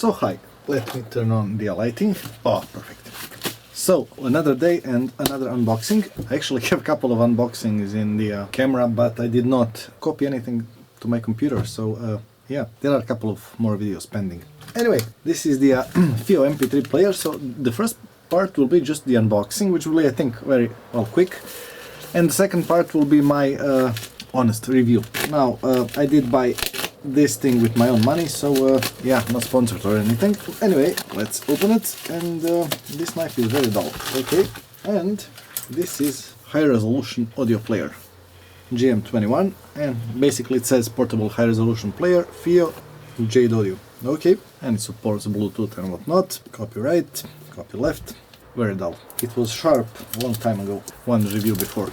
so high. Let me turn on the lighting. Oh, perfect. So, another day and another unboxing. I actually have a couple of unboxings in the camera, but I did not copy anything to my computer, so yeah, there are a couple of more videos pending. Anyway, this is the FIIO MP3 player, so the first part will be just the unboxing, which will be, I think, very well quick, and the second part will be my honest review. Now, I did buy this thing with my own money, so yeah, not sponsored or anything. Anyway, let's open it, and this knife is very dull. Okay, and this is high resolution audio player, GM21, and basically it says portable high resolution player, FIIO, Jade audio. Okay, and it supports Bluetooth and whatnot. Copy right, copy left. Very dull. It was sharp a long time ago, one review before.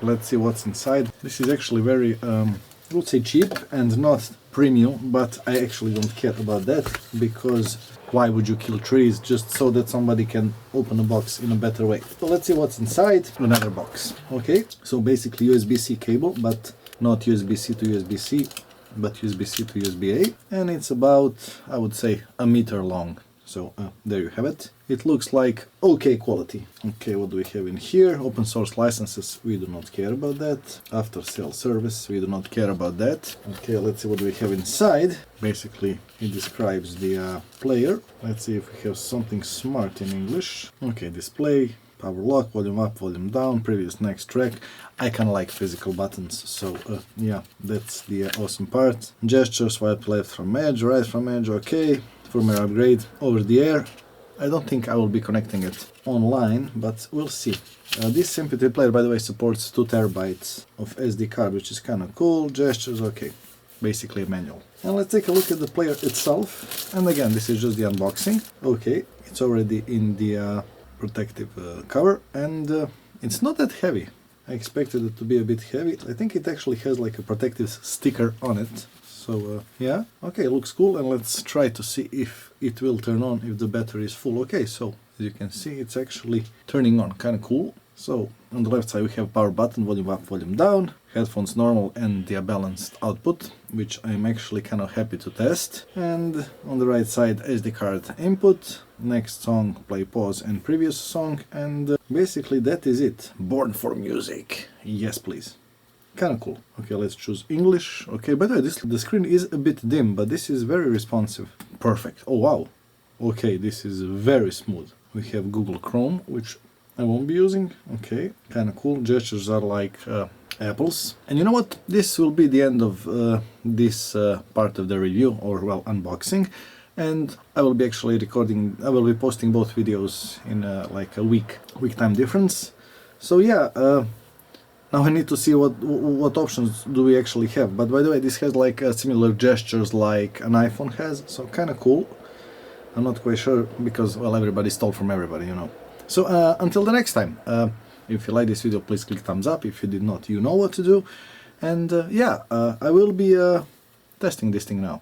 Let's see what's inside. This is actually very I would say cheap and not premium, but I actually don't care about that, because why would you kill trees just so that somebody can open a box in a better way? So let's see what's inside. Another box. Okay, so basically USB-C cable, but not USB-C to USB-C, but USB-C to USB-A, and it's about, I would say, a meter long. So there you have it. It looks like okay quality. Okay, what do we have in here? Open source licenses, we do not care about that. After sale service, we do not care about that. Okay, let's see what we have inside. Basically, it describes the player. Let's see if we have something smart in English. Okay, display, power lock, volume up, volume down, previous, next track. I kinda like physical buttons, so yeah, that's the awesome part. Gestures, swipe left from edge, right from edge, okay. Firmware upgrade over the air. I don't think I will be connecting it online, but we'll see. This MP3 player, by the way, supports 2 terabytes of SD card, which is kind of cool. Gestures, okay. Basically a manual. And let's take a look at the player itself. And again, this is just the unboxing. Okay, it's already in the protective cover, and it's not that heavy. I expected it to be a bit heavy. I think it actually has like a protective sticker on it. So yeah, okay, looks cool, and let's try to see if it will turn on if the battery is full. Okay, so as you can see, it's actually turning on, kind of cool. So on the left side we have power button, volume up, volume down, headphones normal, and the balanced output, which I'm actually kind of happy to test. And on the right side, SD card input, next song, play, pause, and previous song, and basically that is it. Born for music. Yes, please. Kind of cool. Okay, let's choose English. Okay, by the way, the screen is a bit dim, but this is very responsive. Perfect. Oh wow. Okay, this is very smooth. We have Google Chrome, which I won't be using. Okay, kind of cool. Gestures are like apples. And you know what? This will be the end of this part of the review, or well, unboxing. And I will be actually recording. I will be posting both videos in like a week time difference. So yeah. Now I need to see what options do we actually have. But by the way, this has like similar gestures like an iPhone has, so kind of cool. I'm not quite sure, because, well, everybody stole from everybody, you know. So until the next time, if you like this video, please click thumbs up. If you did not, you know what to do. And yeah, I will be testing this thing now.